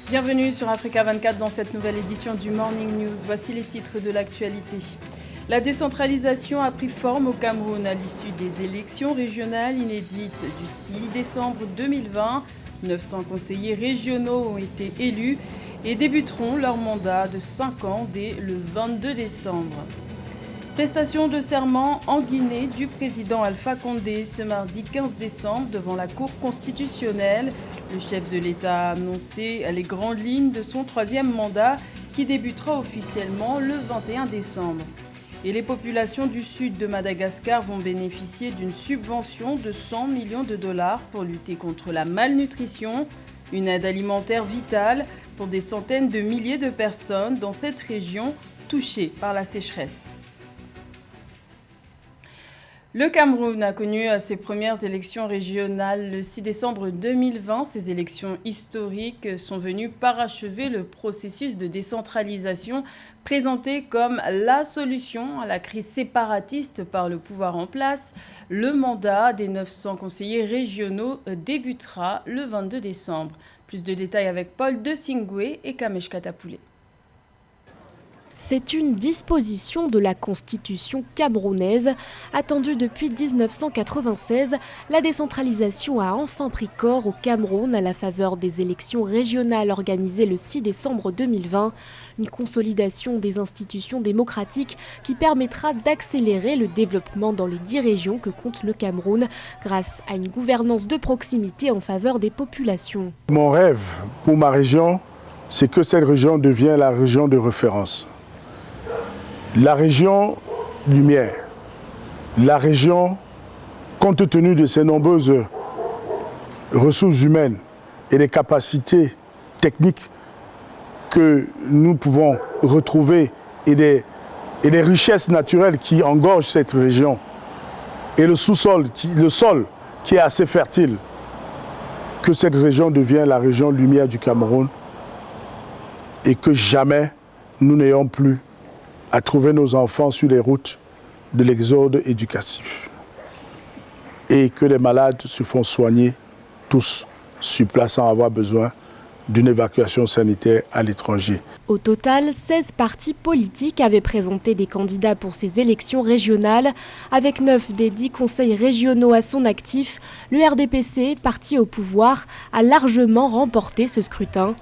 Bienvenue sur Africa 24 dans cette nouvelle édition du Morning News. Voici les titres de l'actualité. La décentralisation a pris forme au Cameroun à l'issue des élections régionales inédites du 6 décembre 2020. 900 conseillers régionaux ont été élus et débuteront leur mandat de 5 ans dès le 22 décembre. Prestation de serment en Guinée du président Alpha Condé ce mardi 15 décembre devant la Cour constitutionnelle. Le chef de l'État a annoncé les grandes lignes de son troisième mandat qui débutera officiellement le 21 décembre. Et les populations du sud de Madagascar vont bénéficier d'une subvention de 100 millions de dollars pour lutter contre la malnutrition, une aide alimentaire vitale pour des centaines de milliers de personnes dans cette région touchée par la sécheresse. Le Cameroun a connu ses premières élections régionales le 6 décembre 2020. Ces élections historiques sont venues parachever le processus de décentralisation présenté comme la solution à la crise séparatiste par le pouvoir en place. Le mandat des 900 conseillers régionaux débutera le 22 décembre. Plus de détails avec Paul De Singwe et Kamesh Katapoulé. C'est une disposition de la Constitution camerounaise. Attendue depuis 1996, la décentralisation a enfin pris corps au Cameroun à la faveur des élections régionales organisées le 6 décembre 2020. Une consolidation des institutions démocratiques qui permettra d'accélérer le développement dans les 10 régions que compte le Cameroun grâce à une gouvernance de proximité en faveur des populations. Mon rêve pour ma région, c'est que cette région devienne la région de référence. La région lumière, la région, compte tenu de ses nombreuses ressources humaines et des capacités techniques que nous pouvons retrouver et des richesses naturelles qui engorgent cette région et le sous-sol, le sol qui est assez fertile, que cette région devienne la région lumière du Cameroun et que jamais nous n'ayons plus à trouver nos enfants sur les routes de l'exode éducatif et que les malades se font soigner tous sur place sans avoir besoin d'une évacuation sanitaire à l'étranger. Au total, 16 partis politiques avaient présenté des candidats pour ces élections régionales. Avec 9 des 10 conseils régionaux à son actif, le RDPC, parti au pouvoir, a largement remporté ce scrutin.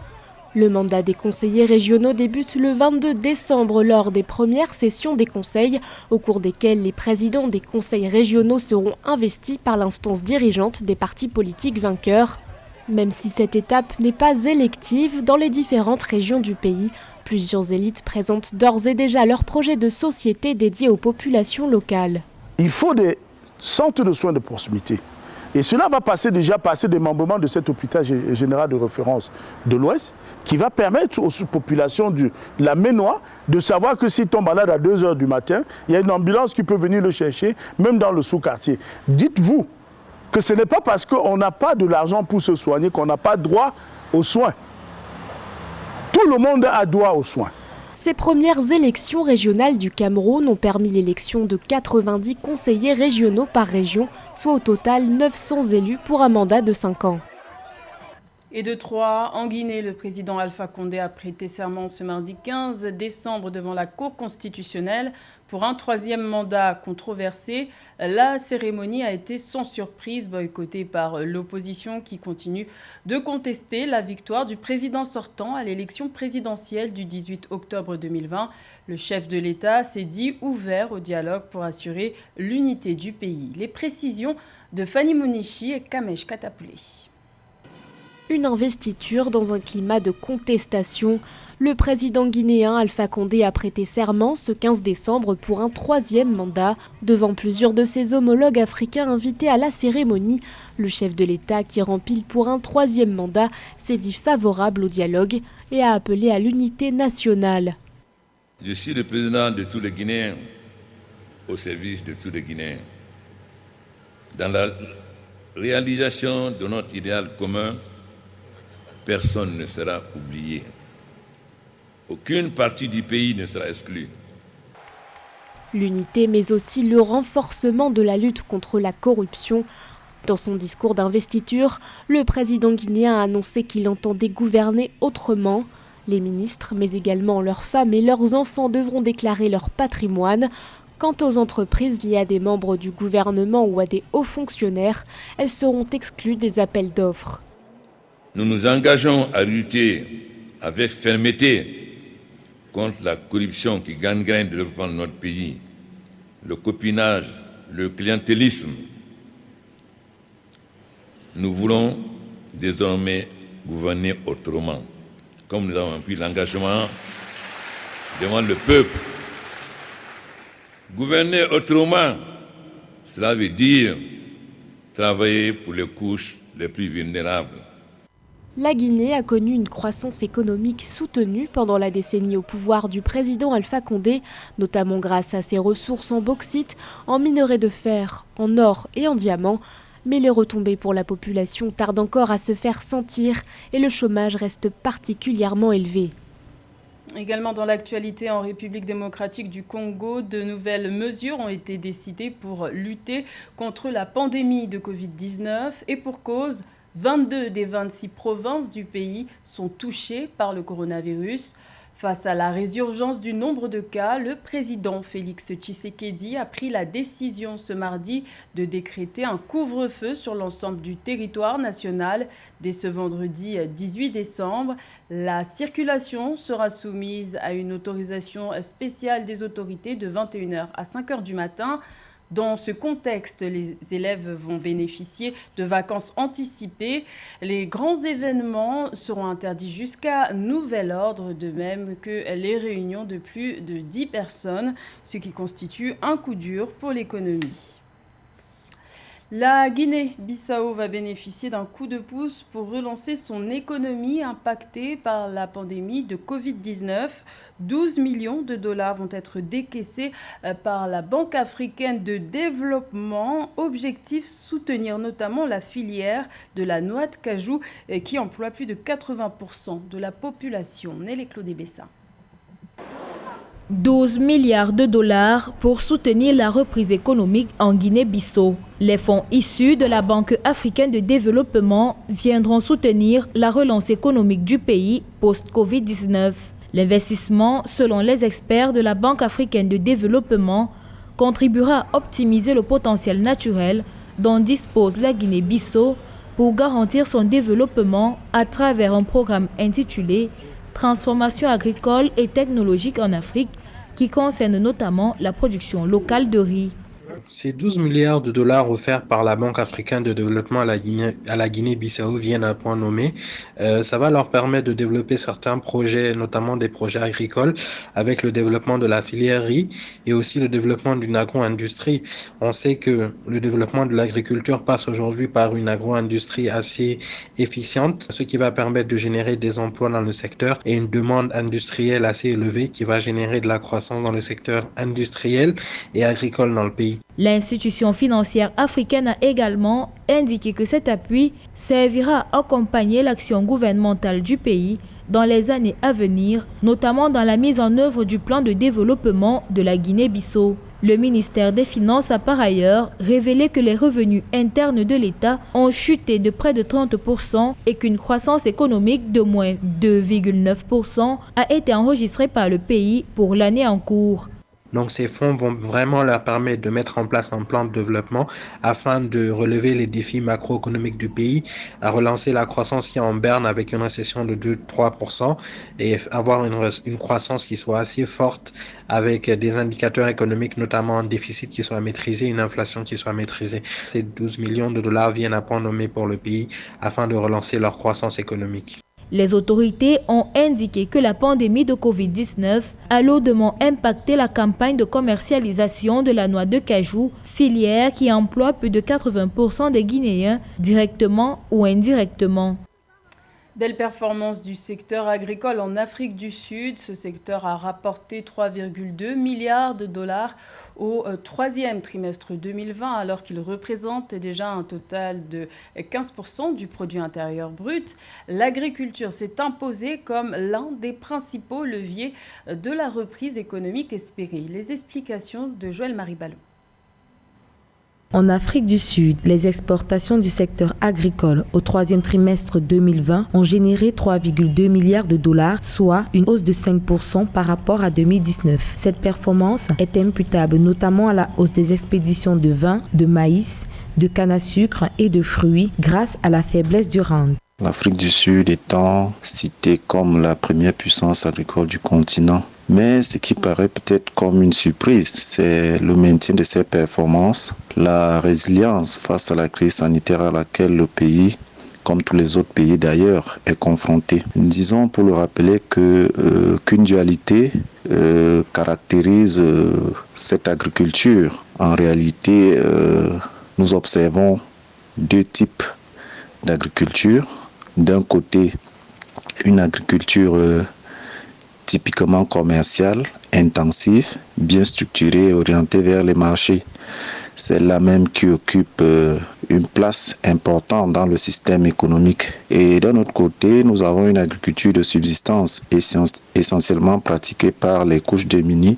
Le mandat des conseillers régionaux débute le 22 décembre lors des premières sessions des conseils, au cours desquelles les présidents des conseils régionaux seront investis par l'instance dirigeante des partis politiques vainqueurs. Même si cette étape n'est pas élective, dans les différentes régions du pays, plusieurs élites présentent d'ores et déjà leurs projets de société dédiés aux populations locales. Il faut des centres de soins de proximité. Et cela va passer des membres de cet hôpital général de référence de l'Ouest qui va permettre aux populations de la Ménois de savoir que s'ils tombent malades à 2 h du matin, il y a une ambulance qui peut venir le chercher, même dans le sous-quartier. Dites-vous que ce n'est pas parce qu'on n'a pas de l'argent pour se soigner qu'on n'a pas droit aux soins. Tout le monde a droit aux soins. Ces premières élections régionales du Cameroun ont permis l'élection de 90 conseillers régionaux par région, soit au total 900 élus pour un mandat de 5 ans. Et de Troyes, en Guinée, le président Alpha Condé a prêté serment ce mardi 15 décembre devant la Cour constitutionnelle pour un troisième mandat controversé. La cérémonie a été sans surprise boycottée par l'opposition qui continue de contester la victoire du président sortant à l'élection présidentielle du 18 octobre 2020. Le chef de l'État s'est dit ouvert au dialogue pour assurer l'unité du pays. Les précisions de Fanny Monichi et Kamesh Katapoulé. Une investiture dans un climat de contestation. Le président guinéen Alpha Condé a prêté serment ce 15 décembre pour un troisième mandat. Devant plusieurs de ses homologues africains invités à la cérémonie, le chef de l'État qui rempile pour un troisième mandat s'est dit favorable au dialogue et a appelé à l'unité nationale. Je suis le président de tous les Guinéens, au service de tous les Guinéens. Dans la réalisation de notre idéal commun, personne ne sera oublié. Aucune partie du pays ne sera exclue. L'unité, mais aussi le renforcement de la lutte contre la corruption. Dans son discours d'investiture, le président guinéen a annoncé qu'il entendait gouverner autrement. Les ministres, mais également leurs femmes et leurs enfants devront déclarer leur patrimoine. Quant aux entreprises liées à des membres du gouvernement ou à des hauts fonctionnaires, elles seront exclues des appels d'offres. Nous nous engageons à lutter avec fermeté contre la corruption qui gangrène le développement de notre pays, le copinage, le clientélisme. Nous voulons désormais gouverner autrement, comme nous avons pris l'engagement devant le peuple. Gouverner autrement, cela veut dire travailler pour les couches les plus vulnérables. La Guinée a connu une croissance économique soutenue pendant la décennie au pouvoir du président Alpha Condé, notamment grâce à ses ressources en bauxite, en minerais de fer, en or et en diamants. Mais les retombées pour la population tardent encore à se faire sentir et le chômage reste particulièrement élevé. Également dans l'actualité en République démocratique du Congo, de nouvelles mesures ont été décidées pour lutter contre la pandémie de Covid-19 et pour cause, 22 des 26 provinces du pays sont touchées par le coronavirus. Face à la résurgence du nombre de cas, le président Félix Tshisekedi a pris la décision ce mardi de décréter un couvre-feu sur l'ensemble du territoire national. Dès ce vendredi 18 décembre, la circulation sera soumise à une autorisation spéciale des autorités de 21h à 5h du matin. Dans ce contexte, les élèves vont bénéficier de vacances anticipées. Les grands événements seront interdits jusqu'à nouvel ordre, de même que les réunions de plus de 10 personnes, ce qui constitue un coup dur pour l'économie. La Guinée-Bissau va bénéficier d'un coup de pouce pour relancer son économie impactée par la pandémie de Covid-19. 12 millions de dollars vont être décaissés par la Banque africaine de développement. Objectif, soutenir notamment la filière de la noix de cajou qui emploie plus de 80% de la population. Nelly Claude Bessa. 12 milliards de dollars pour soutenir la reprise économique en Guinée-Bissau. Les fonds issus de la Banque africaine de développement viendront soutenir la relance économique du pays post-Covid-19. L'investissement, selon les experts de la Banque africaine de développement, contribuera à optimiser le potentiel naturel dont dispose la Guinée-Bissau pour garantir son développement à travers un programme intitulé Transformation agricole et technologique en Afrique, qui concerne notamment la production locale de riz. Ces 12 milliards de dollars offerts par la Banque africaine de développement à la Guinée-Bissau viennent à point nommé. Ça va leur permettre de développer certains projets, notamment des projets agricoles, avec le développement de la filière riz et aussi le développement d'une agro-industrie. On sait que le développement de l'agriculture passe aujourd'hui par une agro-industrie assez efficiente, ce qui va permettre de générer des emplois dans le secteur et une demande industrielle assez élevée qui va générer de la croissance dans le secteur industriel et agricole dans le pays. L'institution financière africaine a également indiqué que cet appui servira à accompagner l'action gouvernementale du pays dans les années à venir, notamment dans la mise en œuvre du plan de développement de la Guinée-Bissau. Le ministère des Finances a par ailleurs révélé que les revenus internes de l'État ont chuté de près de 30% et qu'une croissance économique de moins 2,9% a été enregistrée par le pays pour l'année en cours. Donc ces fonds vont vraiment leur permettre de mettre en place un plan de développement afin de relever les défis macroéconomiques du pays, à relancer la croissance qui est en berne avec une récession de 2-3% et avoir une croissance qui soit assez forte avec des indicateurs économiques, notamment un déficit qui soit maîtrisé, une inflation qui soit maîtrisée. Ces 12 millions de dollars viennent à point nommé pour le pays afin de relancer leur croissance économique. Les autorités ont indiqué que la pandémie de Covid-19 a lourdement impacté la campagne de commercialisation de la noix de cajou, filière qui emploie plus de 80% des Guinéens directement ou indirectement. Belle performance du secteur agricole en Afrique du Sud. Ce secteur a rapporté 3,2 milliards de dollars au troisième trimestre 2020, alors qu'il représente déjà un total de 15% du produit intérieur brut. L'agriculture s'est imposée comme l'un des principaux leviers de la reprise économique espérée. Les explications de Joël Marie Ballot. En Afrique du Sud, les exportations du secteur agricole au troisième trimestre 2020 ont généré 3,2 milliards de dollars, soit une hausse de 5% par rapport à 2019. Cette performance est imputable notamment à la hausse des expéditions de vin, de maïs, de canne à sucre et de fruits grâce à la faiblesse du rand. L'Afrique du Sud étant citée comme la première puissance agricole du continent. Mais ce qui paraît peut-être comme une surprise, c'est le maintien de ces performances, la résilience face à la crise sanitaire à laquelle le pays, comme tous les autres pays d'ailleurs, est confronté. Disons pour le rappeler qu'une dualité caractérise cette agriculture. En réalité, nous observons deux types d'agriculture. D'un côté, une agriculture typiquement commerciale, intensive, bien structurée et orientée vers les marchés. Celle-là même qui occupe une place importante dans le système économique. Et d'un autre côté, nous avons une agriculture de subsistance essentiellement pratiquée par les couches démunies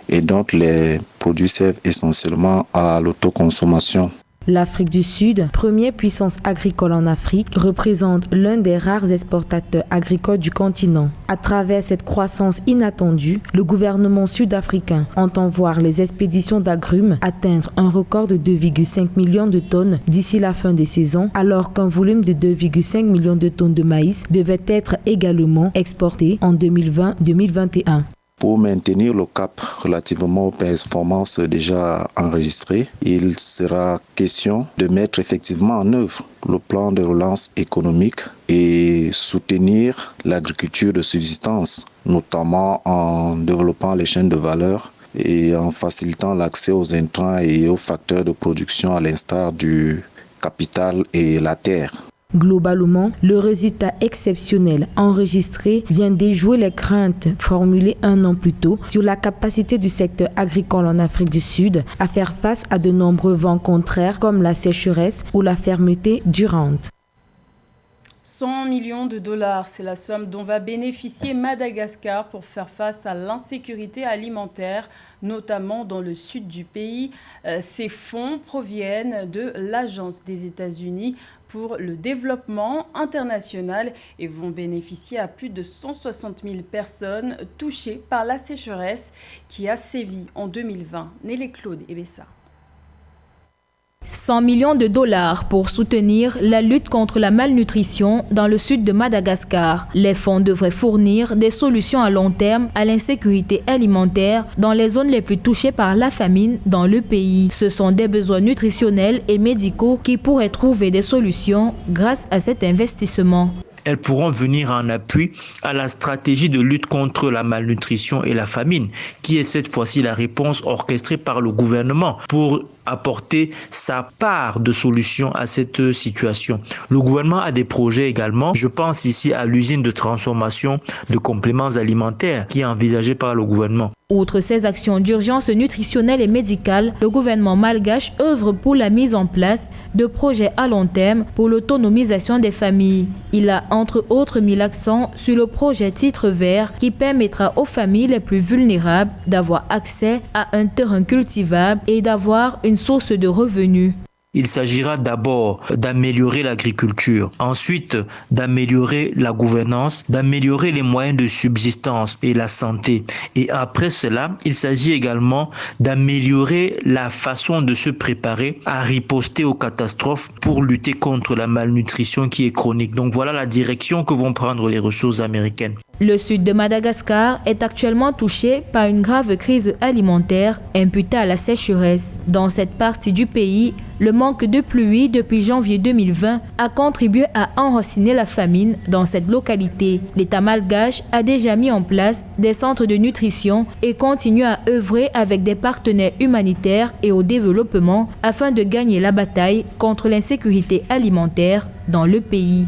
et dont les produits servent essentiellement à l'autoconsommation. L'Afrique du Sud, première puissance agricole en Afrique, représente l'un des rares exportateurs agricoles du continent. À travers cette croissance inattendue, le gouvernement sud-africain entend voir les expéditions d'agrumes atteindre un record de 2,5 millions de tonnes d'ici la fin des saisons, alors qu'un volume de 2,5 millions de tonnes de maïs devait être également exporté en 2020-2021. Pour maintenir le cap relativement aux performances déjà enregistrées, il sera question de mettre effectivement en œuvre le plan de relance économique et soutenir l'agriculture de subsistance, notamment en développant les chaînes de valeur et en facilitant l'accès aux intrants et aux facteurs de production à l'instar du capital et la terre. Globalement, le résultat exceptionnel enregistré vient déjouer les craintes formulées un an plus tôt sur la capacité du secteur agricole en Afrique du Sud à faire face à de nombreux vents contraires comme la sécheresse ou la fermeté du rand. 100 millions de dollars, c'est la somme dont va bénéficier Madagascar pour faire face à l'insécurité alimentaire, notamment dans le sud du pays. Ces fonds proviennent de l'Agence des États-Unis pour le développement international et vont bénéficier à plus de 160 000 personnes touchées par la sécheresse qui a sévi en 2020. Nelly Claude Ebessa. 100 millions de dollars pour soutenir la lutte contre la malnutrition dans le sud de Madagascar. Les fonds devraient fournir des solutions à long terme à l'insécurité alimentaire dans les zones les plus touchées par la famine dans le pays. Ce sont des besoins nutritionnels et médicaux qui pourraient trouver des solutions grâce à cet investissement. Elles pourront venir en appui à la stratégie de lutte contre la malnutrition et la famine, qui est cette fois-ci la réponse orchestrée par le gouvernement pour apporter sa part de solution à cette situation. Le gouvernement a des projets également. Je pense ici à l'usine de transformation de compléments alimentaires qui est envisagée par le gouvernement. Outre ces actions d'urgence nutritionnelle et médicale, le gouvernement malgache œuvre pour la mise en place de projets à long terme pour l'autonomisation des familles. Il a entre autres mis l'accent sur le projet Titre Vert qui permettra aux familles les plus vulnérables d'avoir accès à un terrain cultivable et d'avoir une source de revenus. Il s'agira d'abord d'améliorer l'agriculture, ensuite d'améliorer la gouvernance, d'améliorer les moyens de subsistance et la santé. Et après cela, il s'agit également d'améliorer la façon de se préparer à riposter aux catastrophes pour lutter contre la malnutrition qui est chronique. Donc voilà la direction que vont prendre les ressources américaines. Le sud de Madagascar est actuellement touché par une grave crise alimentaire imputée à la sécheresse. Dans cette partie du pays, le manque de pluie depuis janvier 2020 a contribué à enraciner la famine dans cette localité. L'État malgache a déjà mis en place des centres de nutrition et continue à œuvrer avec des partenaires humanitaires et au développement afin de gagner la bataille contre l'insécurité alimentaire dans le pays.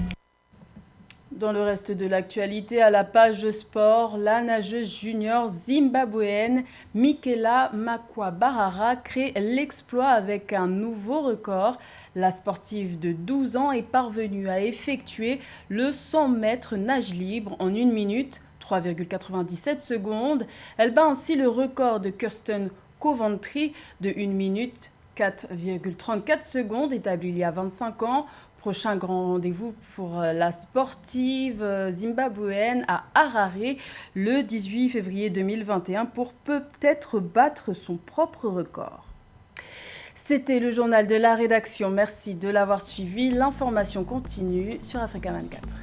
Dans le reste de l'actualité, à la page sport, la nageuse junior zimbabwéenne Michela Makwabarara crée l'exploit avec un nouveau record. La sportive de 12 ans est parvenue à effectuer le 100 mètres nage libre en 1 minute, 3,97 secondes. Elle bat ainsi le record de Kirsten Coventry de 1 minute, 4,34 secondes établi il y a 25 ans. Prochain grand rendez-vous pour la sportive zimbabwéenne à Harare le 18 février 2021 pour peut-être battre son propre record. C'était le journal de la rédaction. Merci de l'avoir suivi. L'information continue sur Africa 24.